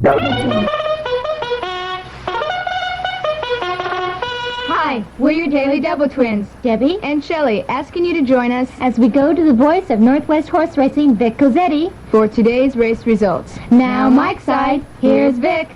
Hi, we're your Daily Double Twins, Debbie and Shelley, asking you to join us as we go to the voice of Northwest Horse Racing, Vic Cozzetti, for today's race results. Now, Mike's side, here's Vic.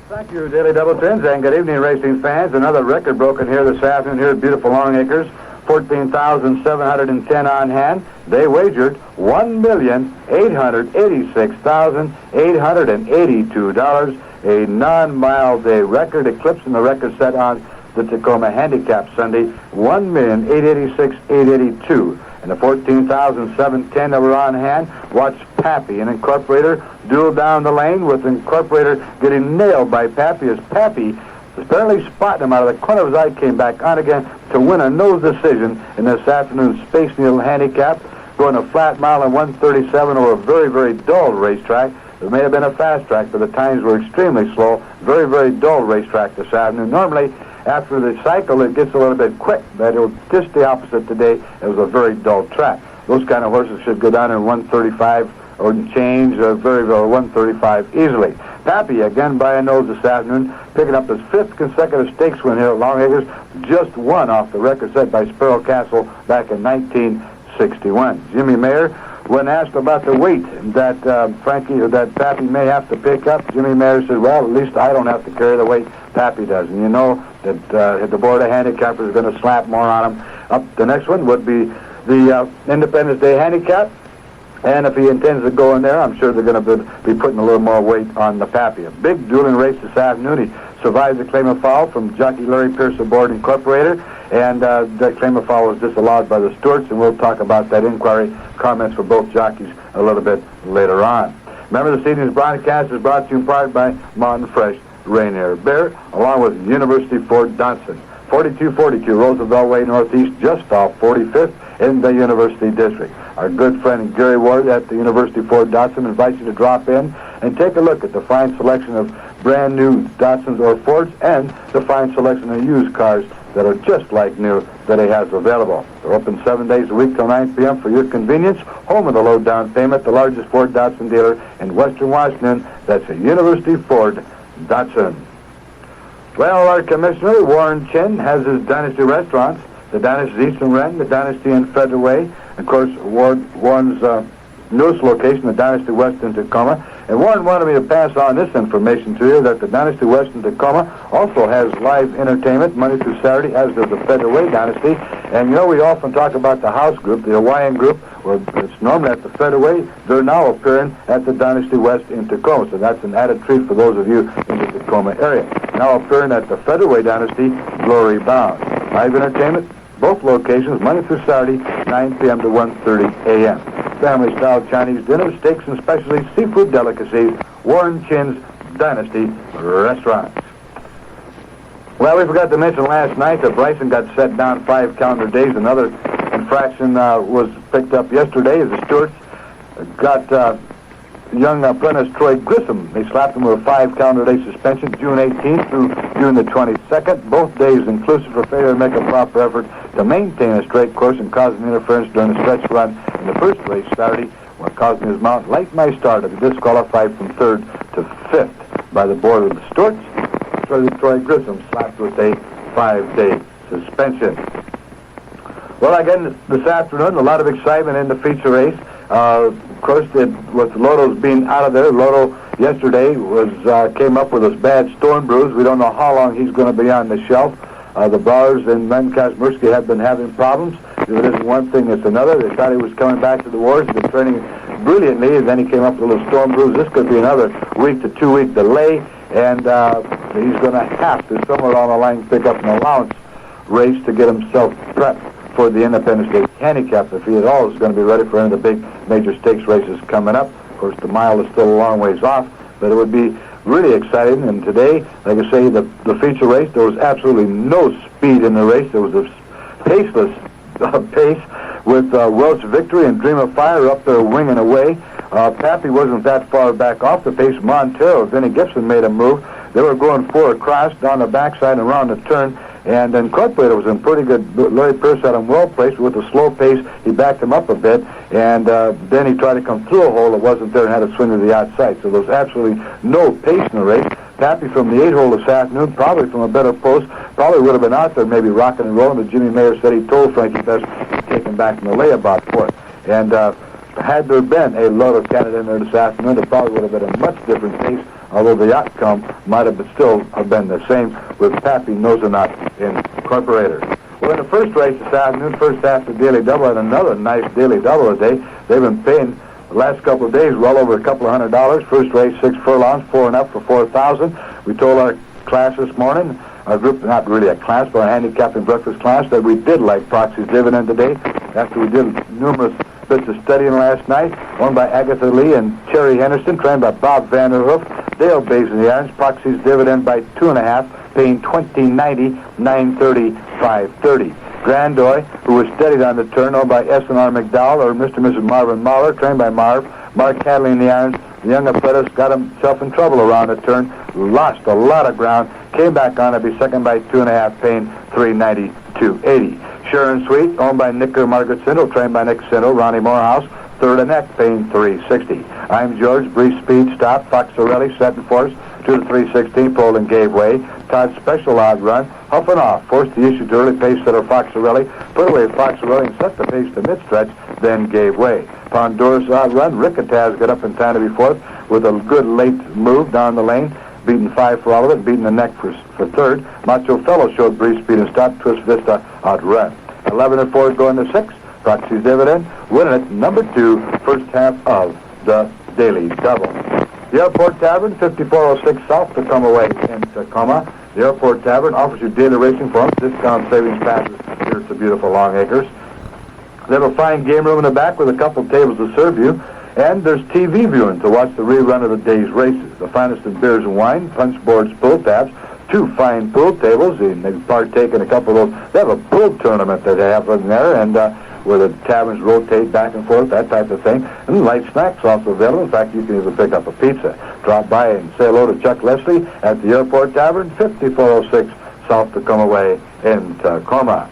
Thank you, Daily Double Twins, and good evening, racing fans. Another record broken here this afternoon here at beautiful Longacres. 14,710 on hand. They wagered $1,886,882. A non-mile day record, eclipsing the record set on the Tacoma Handicap Sunday, $1,886,882. And the 14,710 that were on hand, watch Pappy, an incorporator, duel down the lane with incorporator getting nailed by Pappy as Pappy apparently spotting him out of the corner of his eye, came back on again to win a nose decision in this afternoon's Space Needle Handicap, going a flat mile and 137 over a very, very dull racetrack. It may have been a fast track, but the times were extremely slow. Very, very dull racetrack this afternoon. Normally, after the cycle, it gets a little bit quick, but it was just the opposite today. It was a very dull track. Those kind of horses should go down in 135 or change, very, very 135 easily. Pappy again by a nose this afternoon, picking up his 5th consecutive stakes win here at Longacres, just one off the record set by Sparrow Castle back in 1961. Jimmy Mayer, when asked about the weight that that Pappy may have to pick up, Jimmy Mayer said, well, at least I don't have to carry the weight Pappy does. And you know that the Board of Handicappers is going to slap more on him. Up the next one would be the Independence Day Handicap. And if he intends to go in there, I'm sure they're going to be putting a little more weight on the Pappy. A big dueling race this afternoon. He survived the claim of foul from jockey Larry Pierce aboard Incorporated, and that claim of foul was disallowed by the stewards, and we'll talk about that inquiry, comments for both jockeys a little bit later on. Remember, this evening's broadcast is brought to you in part by Mountain Fresh Rainier Bear, along with University Ford Dodson. 4242 Roosevelt Way Northeast, just off 45th in the University District. Our good friend Gary Ward at the University Ford Dodson invites you to drop in and take a look at the fine selection of brand new Dodsons or Fords and the fine selection of used cars that are just like new that he has available. They're open 7 days a week till 9 p.m. for your convenience. Home of the low down payment, the largest Ford Dodson dealer in Western Washington. That's a University Ford Dodson. Well, our commissioner, Warren Chin, has his Dynasty restaurants, the Dynasty Eastern Rend, the Dynasty in Federal Way. Of course, Warren's newest location, the Dynasty West in Tacoma. And Warren wanted me to pass on this information to you, that the Dynasty West in Tacoma also has live entertainment Monday through Saturday, as does the Federal Way Dynasty. And you know, we often talk about the house group, the Hawaiian group, where it's normally at the Federal Way. They're now appearing at the Dynasty West in Tacoma. So that's an added treat for those of you in the Tacoma area. Now appearing at the Federal Way Dynasty, Glory Bound. Live entertainment, both locations, Monday through Saturday, 9 p.m. to 1:30 a.m. Family-style Chinese dinner, steaks and specialty seafood delicacies, Warren Chin's Dynasty Restaurants. Well, we forgot to mention last night that Bryson got set down 5 calendar days. Another infraction was picked up yesterday as the stewards got young apprentice Troy Grissom. They slapped him with a 5 calendar day suspension, June 18th through June the 22nd. Both days inclusive for failure to make a proper effort to maintain a straight course and causing interference during the stretch run in the first race Saturday, while causing his mount late night start to be disqualified from 3rd to 5th by the board of the stewards. Troy Grissom slapped with a 5-day suspension. Well, again, this afternoon, a lot of excitement in the feature race. Of course, with Loto's being out of there, Loto yesterday came up with this bad storm bruise. We don't know how long he's going to be on the shelf. The Bowers and Len Kazmersky have been having problems. If it isn't one thing, it's another. They thought he was coming back to the wars. He's been training brilliantly, and then he came up with a little storm bruise. This could be another week to 2 week delay, and he's going to have to, somewhere along the line, pick up an allowance race to get himself prepped for the Independence Day Handicap, if he at all is going to be ready for any of the big major stakes races coming up. Of course, the mile is still a long ways off, but it would be really exciting. And today, like I say, the feature race, there was absolutely no speed in the race. There was a paceless pace with Welch Victory and Dream of Fire up there winging away. Pappy wasn't that far back off the pace. Montero, Vinnie Gibson made a move. They were going 4 across down the backside and around the turn. And Incorporator was in pretty good. Larry Pierce had him well placed with a slow pace. He backed him up a bit, and then he tried to come through a hole that wasn't there and had to swing to the outside. So there was absolutely no pace in the race. Pappy from the 8 hole this afternoon, probably from a better post, probably would have been out there maybe rocking and rolling, but Jimmy Mayer said he told Frankie Best to take him back in the layabout for it. And had there been a lot of Canada in there this afternoon, it probably would have been a much different pace, although the outcome might have still have been the same with Pappy nosing out Incorporator. Well, in the first race this afternoon, first half of the Daily Double, and another nice Daily Double today. They've been paying the last couple of days well over a couple of $100. First race, 6 furlongs, 4 and up for $4,000. We told our class this morning, our group, not really a class, but a handicapping breakfast class, that we did like Proxy's Dividend today after we did numerous bits of studying last night, owned by Agatha Lee and Terry Henderson, trained by Bob Vanderhoof. Dale Bays in the irons, Proxy's Dividend by 2.5, paying $20.90, $9.30, $5.30. Grandoy, who was steadied on the turn, owned by S&R McDowell, or Mr. and Mrs. Marvin Mahler, trained by Marv. Mark Hadley in the irons. The young apprentice got himself in trouble around the turn, lost a lot of ground, came back on to be second by 2.5, paying $3.90, $2.80. Sharon Sweet, owned by Nick or Margaret Sindel, trained by Nick Sindel. Ronnie Morehouse, third and neck, paying $3.60. I'm George, brief speed stop. Foxarelli, set and force, 2 to 3.16, pulled and gave way. Todd's special odd run, huffing off, forced the issue to early pace setter Foxarelli, put away Foxarelli and set the pace to mid-stretch, then gave way. Honduras odd run, Ricketaz got up in time to be fourth with a good late move down the lane, beating 5 for all of it, beating the neck for third. Macho Fellow showed brief speed and stop. Twist Vista out run. 11 and 4 going to 6. Proxy's Dividend winning it, number 2, first half of the Daily Double. The Airport Tavern, 5406 South Tacoma Way in Tacoma. The Airport Tavern offers you daily racing forms, discount savings passes here at the beautiful Longacres. They have a fine game room in the back with a couple tables to serve you. And there's TV viewing to watch the rerun of the day's races. The finest in beers and wine, punch boards, pull tabs, 2 fine pool tables, and they partake in a couple of those. They have a pool tournament that they have in there, and where the taverns rotate back and forth, that type of thing. And light snacks also available. In fact, you can even pick up a pizza. Drop by and say hello to Chuck Leslie at the Airport Tavern, 5406 South Tacoma Way in Tacoma.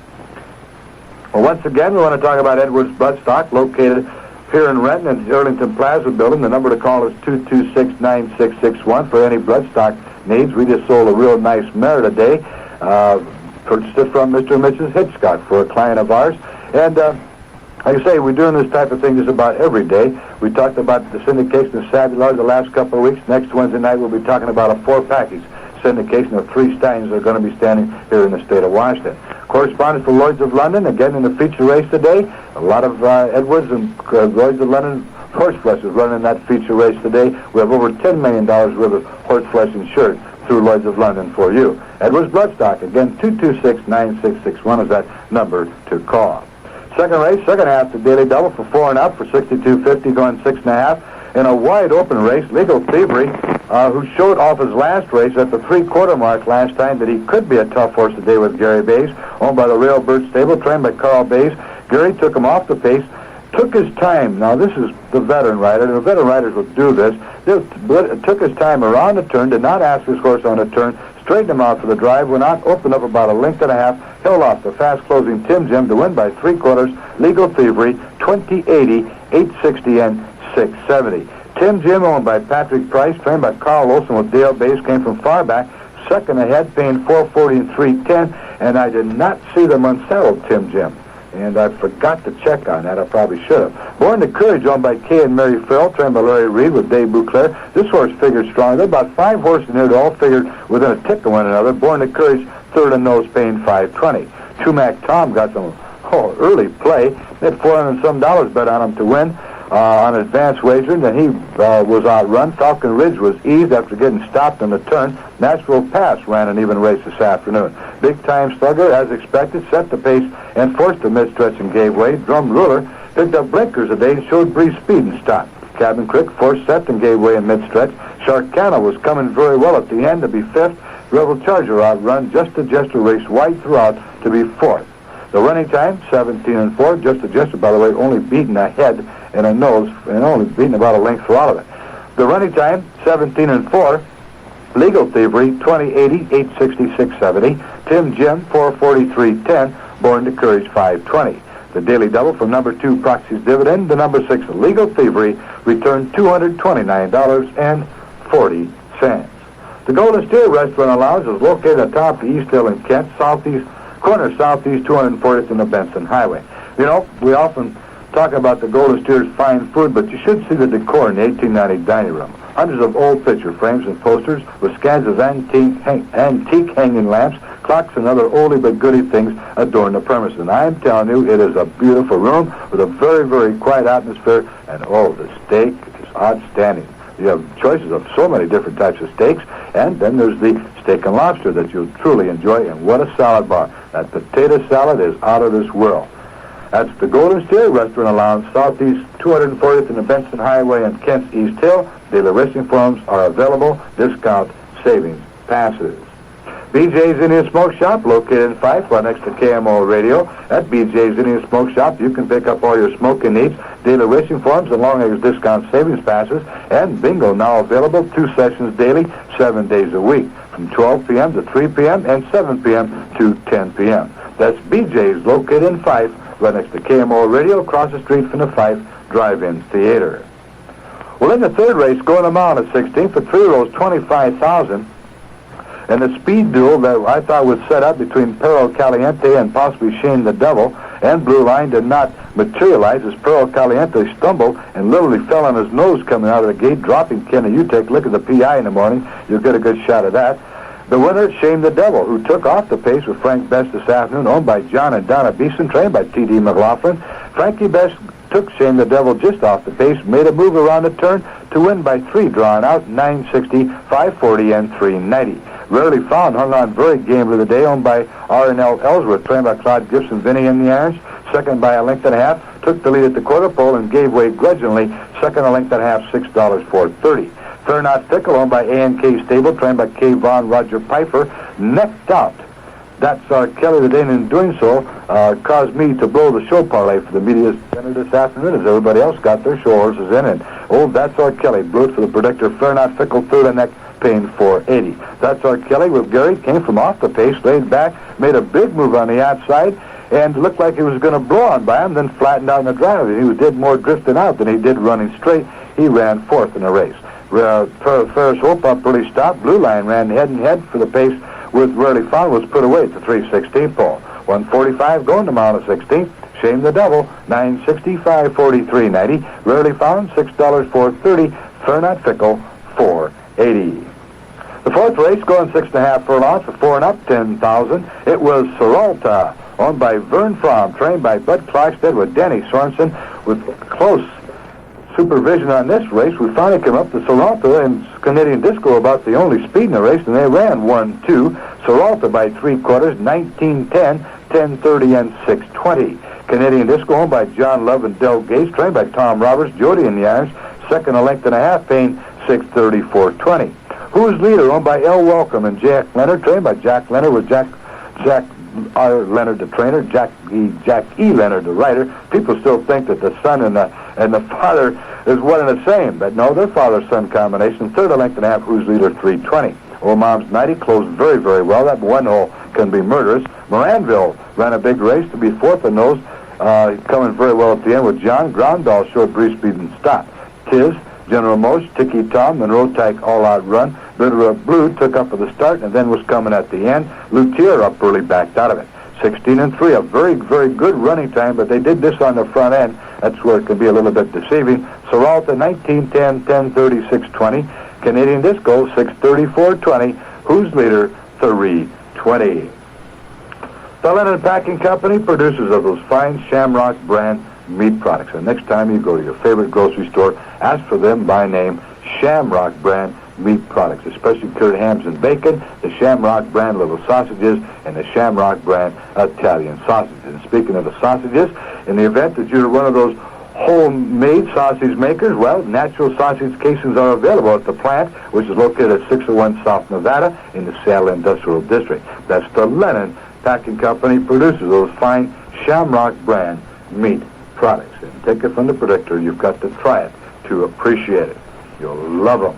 Well, once again, we want to talk about Edwards Bloodstock, located here in Renton in the Arlington Plaza building. The number to call is 226-9661 for any bloodstock needs. We just sold a real nice mare today. Purchased it from Mr. and Mrs. Hitchcock for a client of ours. And like I say, we're doing this type of thing just about every day. We talked about the syndication of Sabular the last couple of weeks. Next Wednesday night, we'll be talking about a 4-package syndication of 3 stallions that are going to be standing here in the state of Washington. Correspondent for Lloyd's of London, again in the feature race today. A lot of Edwards and Lloyd's of London horseflesh is running in that feature race today. We have over $10 million worth of horseflesh insured through Lloyd's of London for you. Edwards Bloodstock, again, 226-9661 is that number to call. Second race, second half, the Daily Double for 4 and up for $62.50, going 6.5. In a wide-open race, Legal Thievery, who showed off his last race at the 3/4 mark last time that he could be a tough horse today with Gary Bays, owned by the Railbird Stable, trained by Carl Bays. Gary took him off the pace, took his time. Now, this is the veteran rider, and the veteran riders will do this. Took his time around the turn, did not ask his horse on the turn, straightened him out for the drive, went out, opened up about 1.5 lengths, held off the fast-closing Tim Jim to win by 3/4. Legal Thievery, 2080, 860, and 670. Tim Jim, owned by Patrick Price, trained by Carl Olson with Dale Bays, came from far back, second ahead, paying $440 and $310, and I did not see them unsettled Tim Jim. And I forgot to check on that. I probably should have. Born to Courage, owned by Kay and Mary Farrell, trained by Larry Reed with Dave Bouclair. This horse figured strong. There are about 5 horses in here that all figured within a tick of one another. Born to Courage, third and nose, paying $520. Chumac Tom got some early play. They had $400 and some bet on him to win on advanced wagering, and he was outrun. Falcon Ridge was eased after getting stopped on the turn. Natural Pass ran an even race this afternoon. Big Time Slugger, as expected, set the pace and forced the mid-stretch and gave way. Drum Ruler picked up blinkers today and showed brief speed and stopped. Cabin Creek forced set and gave way in mid-stretch. Sharkana was coming very well at the end to be 5th. Rebel Charger outrun Just a Jester raced wide throughout to be 4th. The running time, 17 and 4. Just a Jester, by the way, only beaten a head and a nose, and only beaten about 1 length for all of it. The running time, 17 and 4. Legal Thievery, 2080, 860, 670. Tim Jim, 443.10, Born to Courage, 520. The Daily Double from number 2, Proxy's Dividend, to number 6, Legal Thievery, returned $229.40. The Golden Steer Restaurant and Lounge is located atop the East Hill in Kent, corner southeast 240th and the Benson Highway. You know, we often talk about the Golden Steer's fine food, but you should see the decor in the 1890 dining room. Hundreds of old picture frames and posters with scans of antique hanging lamps, clocks, and other oldie but goodie things adorn the premises. And I am telling you, it is a beautiful room with a very, very quiet atmosphere, and the steak is outstanding. You have choices of so many different types of steaks, and then there's the steak and lobster that you'll truly enjoy, and what a salad bar. That potato salad is out of this world. That's the Golden Steer Restaurant and Lounge, southeast 240th and the Benson Highway in Kent's East Hill. Daily racing forms are available. Discount savings passes. BJ's Indian Smoke Shop, located in Fife, right next to KMO Radio. At BJ's Indian Smoke Shop, you can pick up all your smoking needs, daily racing forms, and Longacres discount savings passes, and bingo now available, 2 sessions daily, 7 days a week, from 12 p.m. to 3 p.m. and 7 p.m. to 10 p.m. That's BJ's, located in Fife, right next to KMO Radio, across the street from the Fife Drive-In Theater. Well, in the third race, going a mile at 16 for 3 rows, $25,000. And the speed duel that I thought was set up between Perro Caliente and possibly Shane the Devil and Blue Line did not materialize as Perro Caliente stumbled and literally fell on his nose coming out of the gate, dropping Kenny. You take a look at the PI in the morning, you'll get a good shot of that. The winner, Shane the Devil, who took off the pace with Frank Best this afternoon, owned by John and Donna Beeson, trained by T.D. McLaughlin. Frankie Best took Shane the Devil just off the pace, made a move around the turn to win by 3, drawing out 960, 540, and 390. Rarely Found hung on very gamely the day, owned by R&L Ellsworth, trained by Claude Gibson, Vinny in the irons. Second by a length and a half, took the lead at the quarter pole and gave way grudgingly. Second a length and a half, $6 for 30. Fair Not Fickle, owned by A&K Stable, trained by K. Vaughn, Roger Piper, necked out. That's Kelly the Dane. In doing so, caused me to blow the show parlay for the media center this afternoon as everybody else got their show horses in. And That's Our Kelly blew it for the predictor. Fair Not Fickle, third and neck, paying $4.80. That's Our Kelly with Gary, came from off the pace, laid back, made a big move on the outside, and looked like he was going to blow on by him, then flattened out in the drive. He did more drifting out than he did running straight. He ran fourth in the race. Ferris Hope up early stop. Blue Line ran head for the pace with Rarely Found, was put away at the 3:16 pole. 145 going to mile 16. Shane the Devil, 965, 43.90. Rarely Found, $6 for 30. Fair Not Fickle, 4.80. The fourth race going 6.5 furlongs for 4 and up, 10,000. It was Soralta, owned by Vern Fromm, trained by Bud Clarkstead with Danny Sorensen. With close supervision on this race, we finally came up to Soralta and Canadian Disco, about the only speed in the race, and they ran 1-2. Soralta by 3/4, 19:10, 10:30, and 6:20. Canadian Disco, owned by John Love and Del Gates, trained by Tom Roberts, Jody in the irons. Second a length and a half, paying $6.30, 4:20. Who's Leader, owned by L. Welcome and Jack Leonard, trained by Jack Leonard with Jack R. Leonard, the trainer, Jack E. Leonard, the rider. People still think that the son and the father is one and the same, but no, they're father-son combination. Third a length and a half, Who's Leader, 3:20. Old Mom's 90 closed very, very well. That one hole can be murderous. Moranville ran a big race to be fourth in those, coming very well at the end with John. Groundall showed brief speed and stop. Tiz, General Mosh, Tiki Tom, Monroe Tyke all-out run. Bitter Blue took up at the start and then was coming at the end. Luthier up early, backed out of it. 16-3, a very, very good running time, but they did this on the front end. That's where it can be a little bit deceiving. Soralta, 19:10, 10:30, 6:20. Canadian Disco, 6:30, 4:20. Who's Leader, 3:20. The Lennon Packing Company, producers of those fine Shamrock brand meat products. And next time you go to your favorite grocery store, ask for them by name, Shamrock brand meat products, especially cured hams and bacon, the Shamrock brand little sausages, and the Shamrock brand Italian sausages. And speaking of the sausages, in the event that you're one of those homemade sausage makers, well, natural sausage casings are available at the plant, which is located at 601 South Nevada in the Seattle Industrial District. That's the Lennon Packing Company, produces those fine Shamrock brand meat products. And take it from the predictor, you've got to try it to appreciate it. You'll love them.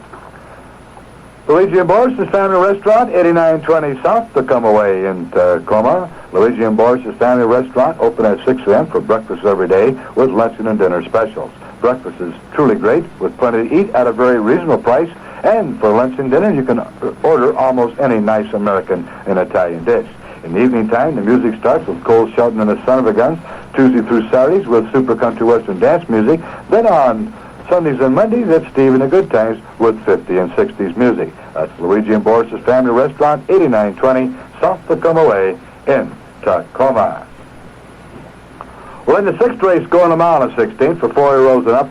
Luigi and Boris's Family Restaurant, 8920 South Tacoma Way in Tacoma. Luigi and Boris's Family Restaurant, open at 6 a.m. for breakfast every day with luncheon and dinner specials. Breakfast is truly great with plenty to eat at a very reasonable price. And for lunch and dinner, you can order almost any nice American and Italian dish. In the evening time, the music starts with Cole Shelton and the Son of a Guns, Tuesday through Saturdays with super country western dance music. Then on Sundays and Mondays, it's Steve and the Good Times with 50s and 60s music. That's Luigi and Boris's Family Restaurant, 8920 South Tacoma Way in Tacoma. Well, in the 6th race, going a mile and a 16th for 4-year-olds and up.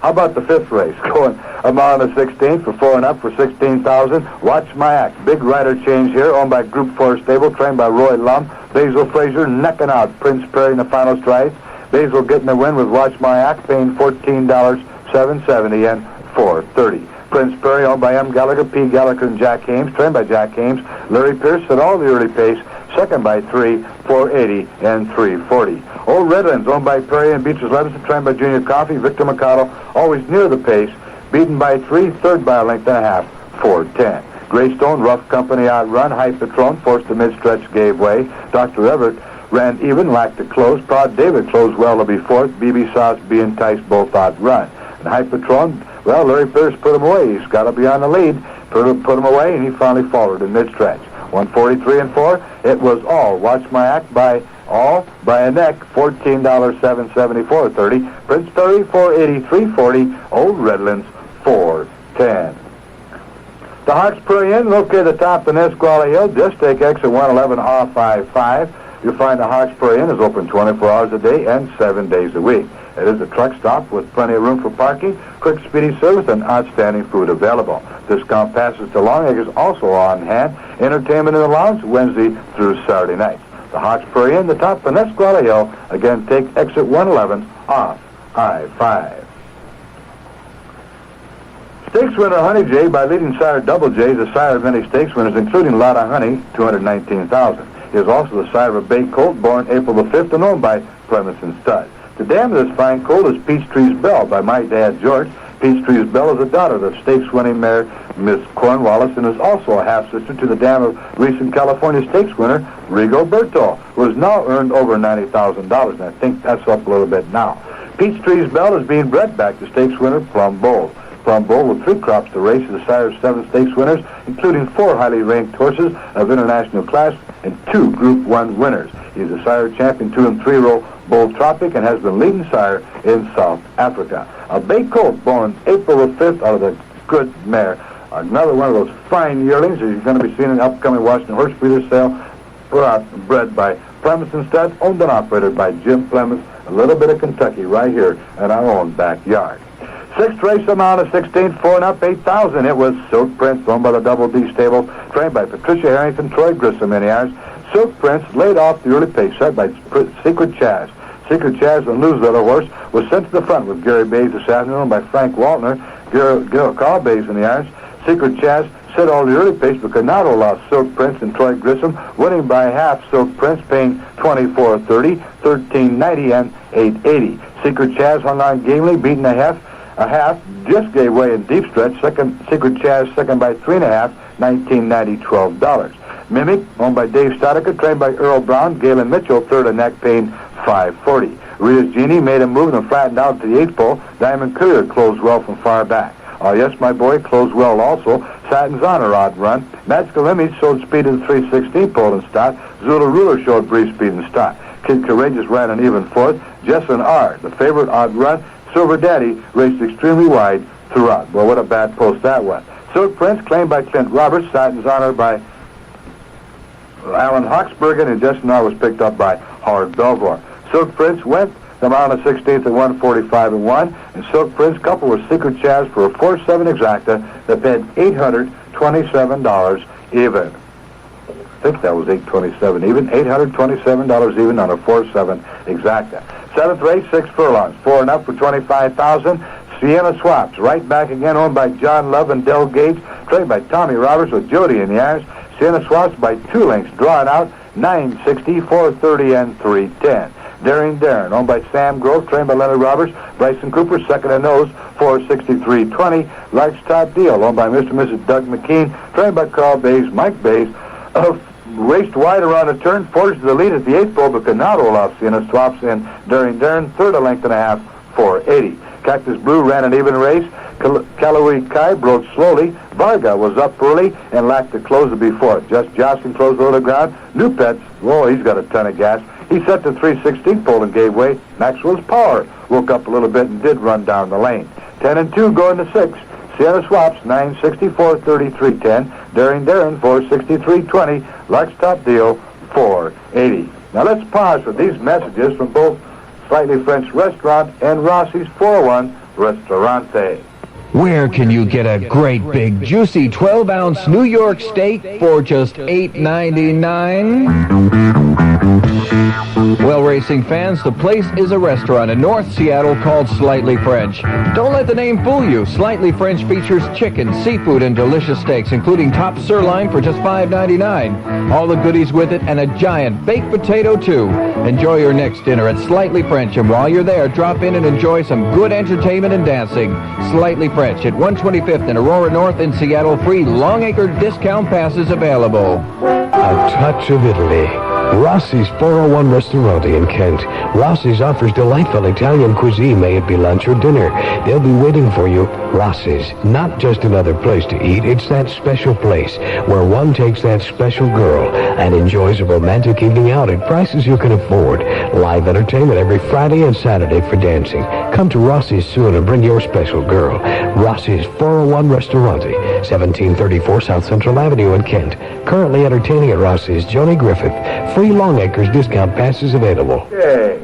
How about the 5th race? Going a mile and a 16th for 4 and up for 16,000. Watch My Act. Big rider change here, owned by Group 4 Stable, trained by Roy Lum. Basil Frazier necking out Prince Perry in the final strides. Basil getting the win with Watch My Act, paying $14.770 and $4.30. Prince Perry, owned by M. Gallagher, P. Gallagher, and Jack Hames, trained by Jack Hames. Larry Pierce at all the early pace, second by 3, $4.80 and $3.40. Old Redlands, owned by Perry and Beatrice Levinson, trained by Junior Coffey. Victor Mikado, always near the pace, beaten by 3, third by a length and a half, $4.10. Greystone, Rough Company outrun. High Patron, forced the mid-stretch, gave way. Dr. Everett ran even, lacked to close. Proud David closed well to be fourth. BB Sauce, B. Enticed, both outrun. And High Patron, well, Larry Pierce put him away. He's got to be on the lead. Put him away, and he finally followed in mid-stretch. 143 and 4. It was all. Watch My Act by a neck. $14.774.30. Prince Perry, $4.83.40. Old Redlands, $4.10. The Hawkesbury Inn, located at the top of Nisqually Hill. Just take exit 111 off I-5. You'll find the Hawkesbury Inn is open 24 hours a day and 7 days a week. It is a truck stop with plenty of room for parking, quick, speedy service, and outstanding food available. Discount passes to Longacres also on hand. Entertainment in the lounge Wednesday through Saturday nights. The Hawkesbury Inn, the top of Nisqually Hill. Again, take exit 111 off I-5. Stakes winner Honey J by leading sire Double J is the sire of many stakes winners, including Lotta Honey, $219,000. He is also the sire of a bay colt born April the 5th and owned by Clemson Stud. The dam of this fine colt is Peachtree's Belle by my dad George. Peachtree's Belle is a daughter of the stakes-winning mare Miss Cornwallis and is also a half-sister to the dam of recent California stakes winner Rigoberto, who has now earned over $90,000, and I think that's up a little bit now. Peachtree's Belle is being bred back to stakes winner Plum Bowl. Plum Bowl, with 3 crops to race, is the sire of 7 stakes winners, including 4 highly ranked horses of international class and 2 Group 1 winners. He is the sire champion 2 and 3-year-old Bull Tropic and has been leading sire in South Africa. A bay colt born April the 5th out of the good mare. Another one of those fine yearlings that you're going to be seeing in the upcoming Washington Horse Breeders' Sale, put out and bred by Clemson Stud, owned and operated by Jim Clemens, a little bit of Kentucky right here in our own backyard. 6th race, amount of 16th, 4 and up, 8,000. It was Silk Prince, owned by the Double D Stable, trained by Patricia Harrington, Troy Grissom in the yards. Silk Prince laid off the early pace, set by Secret Chaz. Secret Chaz, the newsletter horse, was sent to the front with Gary Bays this afternoon by Frank Waltner. Carl Bays in the yards. Secret Chaz set all the early pace, but Canado lost Silk Prince and Troy Grissom, winning by half. Silk Prince paying $24.30, $13.90, and $8.80. Secret Chaz hung on gamely, beating a half, just gave way in deep stretch. Secret Chaz second by 3.5, $19.90, $12. Mimic, owned by Dave Stodiker, trained by Earl Brown. Galen Mitchell, third and neck, paying $5.40. Rita's Genie made a move and flattened out to the 8th pole. Diamond Courier closed well from far back. Oh, yes, my boy, closed well also. Satin's Honor odd run. Magical Image showed speed in the 316 pole in start. Zula Ruler showed brief speed in start. Kid Courageous ran an even 4th. Jesson R., the favorite, odd run. Silver Daddy raced extremely wide throughout. Well, what a bad post that was. Silk Prince, claimed by Clint Roberts. Satin's Honor by Alan Hawksbergen, and Jesson R. was picked up by Howard Belvoir. Silk Prince went the mile of 16th at 145 and 1, and Silk Prince coupled with Secret Chaz for a 4-7 exacta that paid $827 even. I think that was $827 even. $827 even on a 4-7 exacta. 7th race, 6 furlongs, 4 and up for $25,000. Sienna Swaps, right back again, owned by John Love and Del Gage, trained by Tommy Roberts with Jody in the irons. Sienna Swaps by 2 lengths, drawing out 960, 430, and 310. Daring Darren, owned by Sam Grove, trained by Leonard Roberts. Bryson Cooper, second and nose, 463.20. Large Top Deal, owned by Mr. and Mrs. Doug McKean, trained by Carl Bays, Mike Bays. Raced wide around a turn, forged the lead at the 8th pole, but could not hold off Sienna. Swaps in Daring Darren, third a length and a half, 480. Cactus Blue ran an even race. Callaway Kai broke slowly. Varga was up early and lacked the close to be fourth. Just Joskin closed over the ground. New Pets, he's got a ton of gas. He set the 316 pole and gave way. Maxwell's Power woke up a little bit and did run down the lane. 10 and 2 going to 6. Sienna Swaps, 964.33.10. Daring Darren, 463.20. Lark's Top Deal, 480. Now let's pause for these messages from both Slightly French Restaurant and Rossi's 401 Restaurante. Where can you get a great big juicy 12-ounce New York steak for just $8.99? Well, racing fans, the place is a restaurant in North Seattle called Slightly French. Don't let the name fool you. Slightly French features chicken, seafood, and delicious steaks, including top sirloin for just $5.99. All the goodies with it and a giant baked potato, too. Enjoy your next dinner at Slightly French, and while you're there, drop in and enjoy some good entertainment and dancing. Slightly French at 125th and Aurora North in Seattle. Free Longacre discount passes available. A touch of Italy. Rossi's 401 Restaurante in Kent. Rossi's offers delightful Italian cuisine, may it be lunch or dinner. They'll be waiting for you. Rossi's, not just another place to eat, it's that special place where one takes that special girl and enjoys a romantic evening out at prices you can afford. Live entertainment every Friday and Saturday for dancing. Come to Rossi's soon and bring your special girl. Rossi's 401 Restaurante, 1734 South Central Avenue in Kent. Currently entertaining at Rossi's, Joni Griffith. Free Longacres discount passes available. Okay.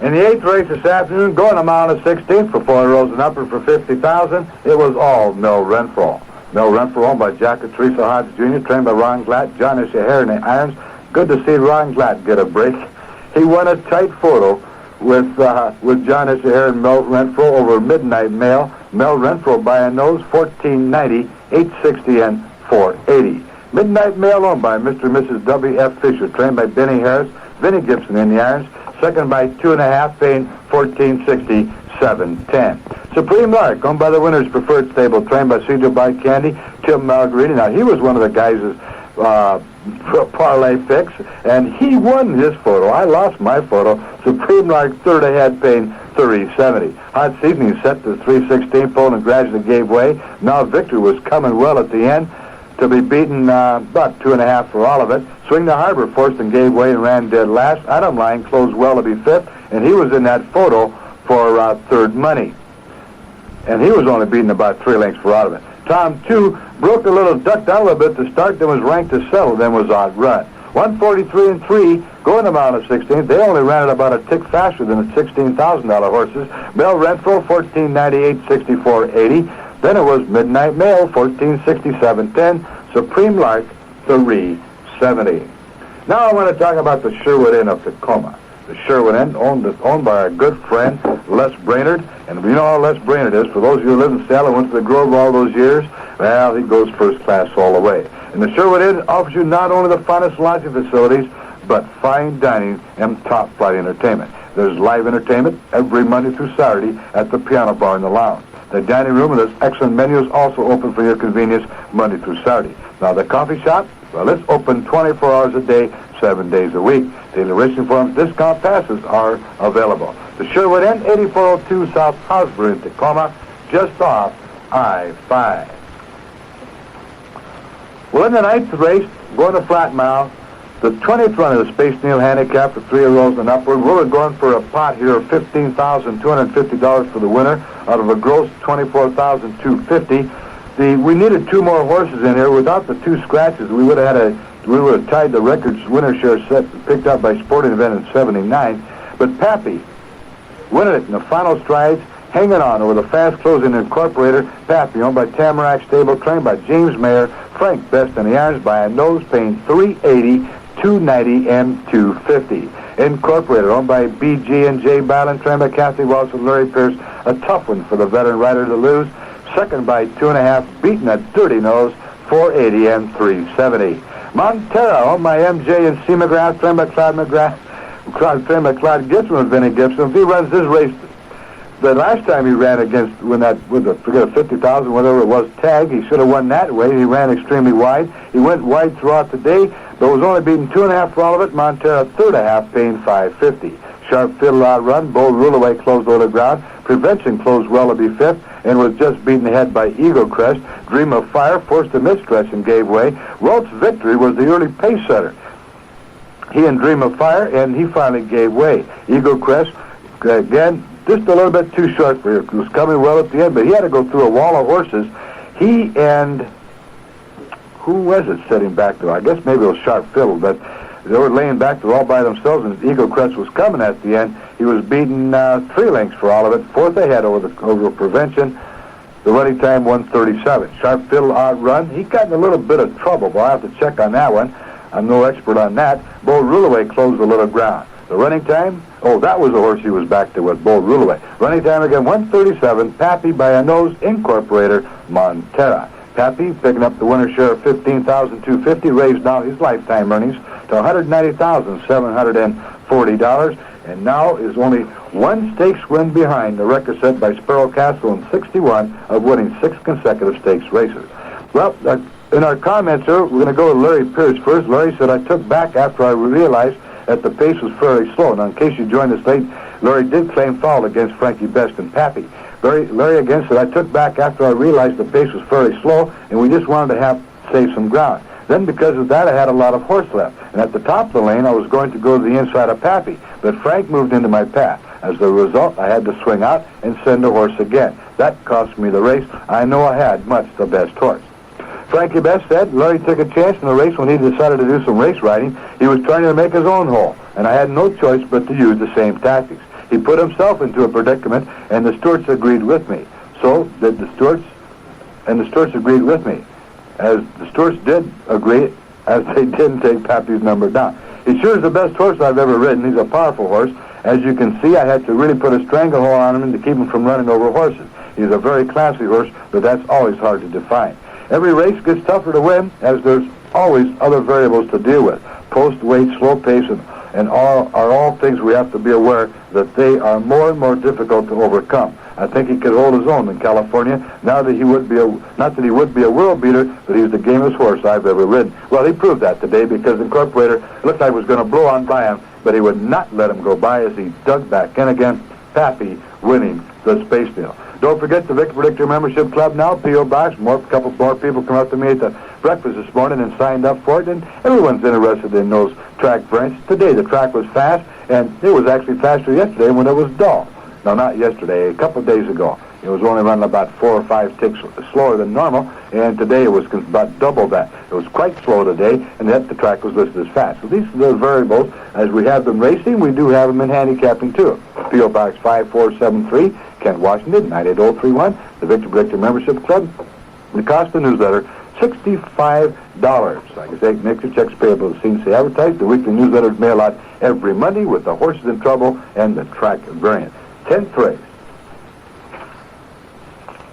In the 8th race this afternoon, going a mile and 16th for 4 rows and upper for $50,000, it was all Mel Renfro. Mel Renfro, owned by Jack and Teresa Hodge Jr., trained by Ron Glatt, John Ishaher in the irons. Good to see Ron Glatt get a break. He won a tight photo with John Ishaher and Mel Renfro over Midnight Mail. Mel Renfro by a nose, 1490, 860, and 480. Midnight Mail owned by Mr. and Mrs. W.F. Fisher, trained by Benny Harris, Vinnie Gibson in the irons, second by 2.5, paying 1460, 710. Supreme Lark, owned by the Winners Preferred Stable, trained by Cedar by Candy, Tim Malgrini. Now, he was one of the guys' parlay picks, and he won his photo. I lost my photo. Supreme Lark, third ahead, paying 30.70. Hot Seasoning set the 316 pole and gradually gave way. Now, victory was coming well at the end, to be beaten about 2.5 for all of it. Swing the Harbor forced and gave way and ran dead last. Adam Line closed well to be fifth, and he was in that photo for third money. And he was only beaten about 3 lengths for all of it. Tom 2 broke a little, ducked down a little bit to start, then was ranked to settle, then was outrun. 143 and 3, going a mile and 16. They only ran it about a tick faster than the $16,000 horses. Mel Renfro, 1498, 64.80. Then it was Midnight Mail, 1467.10. Supreme Lark, 370. Now I want to talk about the Sherwood Inn of Tacoma. The Sherwood Inn, owned by our good friend, Les Brainerd. And we know how Les Brainerd is. For those of you who live in Seattle, went to the Grove all those years, well, he goes first class all the way. And the Sherwood Inn offers you not only the finest lodging facilities, but fine dining and top flight entertainment. There's live entertainment every Monday through Saturday at the Piano Bar in the lounge. The dining room with its excellent menus also open for your convenience Monday through Saturday. Now the coffee shop, well, it's open 24 hours a day, 7 days a week. Daily racing forms, discount passes are available. The Sherwood Inn, 8402 South Hosbury in Tacoma, just off I-5. Well, in the 9th race, going to flat mile, the 20th run of the Space Needle Handicap for 3 rows and upward. We're going for a pot here of $15,250 for the winner out of a gross $24,250. We needed 2 more horses in here. Without the 2 scratches, we would have tied the records winner share set picked up by Sporting Event in '79. But Pappy winning it in the final strides, hanging on over the fast closing incorporator. Pappy, owned by Tamarack Stable, trained by James Mayer, Frank Best in the irons by a nose, paying $380, $290, and $250. Incorporated, owned by B.G. and J. Ballin, trained by Kathy Walsh and Larry Pierce. A tough one for the veteran rider to lose. Second by 2.5, beating a dirty nose, $480 and $370. Montero, owned by M.J. and C. McGrath, trained by Clyde McGrath. trained by Clyde Gibson with Vinnie Gibson. If he runs this race, the last time he ran against with a 50,000, whatever it was, tag, he should have won that way. He ran extremely wide. He went wide throughout the day, but was only beaten 2.5 for all of it. Montera 3.5, paying $5.50. Sharp Fiddle outrun. Bold Rulaway closed over the ground. Prevention closed well to be fifth and was just beaten ahead by Eagle Crest. Dream of Fire forced a misstretch and gave way. Rolt's Victory was the early pace setter. He and Dream of Fire, and he finally gave way. Eagle Crest, again, just a little bit too short for him. He was coming well at the end, but he had to go through a wall of horses. He and, who was it sitting back there? I guess maybe it was Sharp Fiddle, but they were laying back there all by themselves, and Eagle Crest was coming at the end. He was beaten 3 lengths for all of it, fourth ahead over Prevention. The running time 1:37. Sharp Fiddle outrun. He got in a little bit of trouble, but I'll have to check on that one. I'm no expert on that. Bold Rulaway closed a little ground. The running time, that was the horse he was back to with Bold Rulaway. Running time again 1:37. Pappy by a nose, Incorporator, Montera. Pappy picking up the winner's share of $15,250, raised now his lifetime earnings to $190,740, and now is only one stakes win behind the record set by Sparrow Castle in '61 of winning 6 consecutive stakes races. Well, in our comments here, we're going to go to Larry Pierce first. Larry said, I took back after I realized that the pace was fairly slow. Now, in case you joined us late, Larry did claim foul against Frankie Best and Pappy. Larry again said, I took back after I realized the pace was fairly slow, and we just wanted to save some ground. Then because of that, I had a lot of horse left. And at the top of the lane, I was going to go to the inside of Pappy, but Frank moved into my path. As a result, I had to swing out and send the horse again. That cost me the race. I know I had much the best horse. Frankie Best said Larry took a chance in the race when he decided to do some race riding. He was trying to make his own hole, and I had no choice but to use the same tactics. He put himself into a predicament, and the stewards agreed with me. So did the stewards, and the stewards agreed with me. As the stewards did agree, as they didn't take Pappy's number down. He sure is the best horse I've ever ridden. He's a powerful horse. As you can see, I had to really put a stranglehold on him to keep him from running over horses. He's a very classy horse, but that's always hard to define. Every race gets tougher to win, as there's always other variables to deal with. Post, weight, slow pace, and all things we have to be aware that they are more and more difficult to overcome. I think he could hold his own in California. Now that he would be not that he would be a world beater, but he's the gamest horse I've ever ridden. Well, he proved that today because Incorporator looked like he was going to blow on by him, but he would not let him go by as he dug back in again. Pappy winning the Space Needle. Don't forget the Vic Predictor Membership Club now, P.O. Box. A couple more people come up to me at the breakfast this morning and signed up for it, and everyone's interested in those track variants. Today the track was fast, and it was actually faster yesterday when it was dull. No, not yesterday, a couple of days ago. It was only running about 4 or 5 ticks slower than normal, and today it was about double that. It was quite slow today, and yet the track was listed as fast. So these are the variables. As we have them racing, we do have them in handicapping too. P.O. Box 5473, Kent, Washington, 98031, the Victor Predictor Membership Club. The cost of the newsletter, $65. Like I say, make your checks payable to CNC Advertise. The weekly newsletter is mailed out every Monday with the horses in trouble and the track variant. 10th race.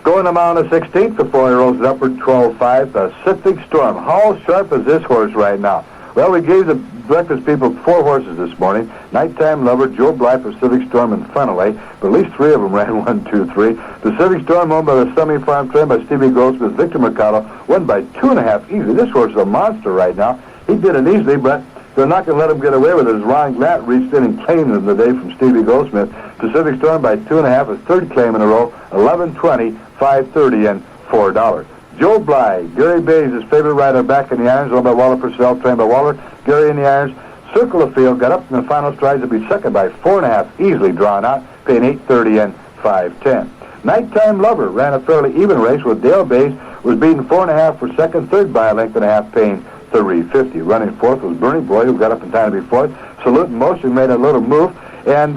Going a mile and a 16th before he rolls it upward, 12-5, Pacific Storm. How sharp is this horse right now? Well, we gave the breakfast people 4 horses this morning. Nighttime Lover, Joe Bly, Pacific Storm, and Funnelay. But at least 3 of them ran 1, 2, 3. Pacific Storm owned by the Semi Farm trained by Stevie Goldsmith. Victor Mercado won by 2.5 easily. This horse is a monster right now. He did it easily, but they're not going to let him get away with it as Ron Glatt reached in and claimed him today from Stevie Goldsmith. Pacific Storm by 2.5, his third claim in a row, 11.20, 5.30, and $4. Joe Bly, Gary Bayes, his favorite rider, back in the irons, owned by Waller Purcell, trained by Waller. Gary in the irons. Circle of Field got up in the final strides to be second by 4.5, easily drawn out, paying 8.30 and 5.10. Nighttime Lover ran a fairly even race with Dale Bayes, was beaten 4.5 for second, third by a length and a half, paying $3.50. Running fourth was Bernie Boy, who got up in time to be fourth. Salute in Motion made a little move, and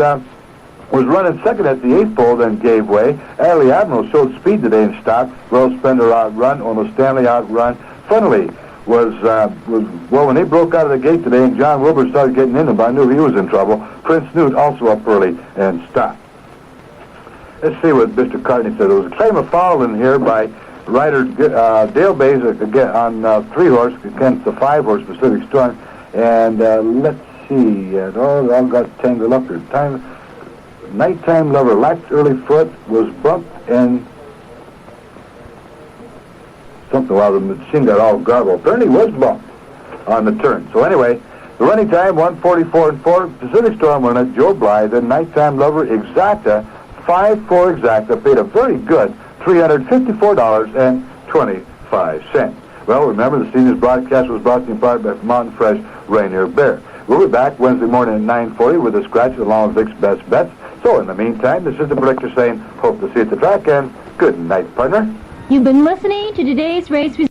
was running second at the 8th pole, then gave way. Adley Admiral showed speed today and stopped. Rose Spender outrun, Ono Stanley outrun. Funnelly was well, when they broke out of the gate today and John Wilbur started getting in him, I knew he was in trouble. Prince Newt also up early and stopped. Let's see what Mr. Cartney said. There was a claim of foul in here by rider Dale Bayes again on 3 horse against the 5 horse Pacific Storm. And let's see. It all got tangled up here. Nighttime Lover, lacked early foot, was bumped, and something while the machine got all garbled. Apparently was bumped on the turn. So anyway, the running time, 1:44.4. Pacific Storm winner, Joe Blythe, and Nighttime Lover, Exacta, 5-4 Exacta, paid a very good $354.25. Well, remember, the seniors broadcast was brought to you in part by Mountain Fresh Rainier Bear. We'll be back Wednesday morning at 9:40 with a scratch along with Vic's Best Bets. So in the meantime, this is the predictor saying, hope to see you at the track, and good night, partner. You've been listening to today's race results.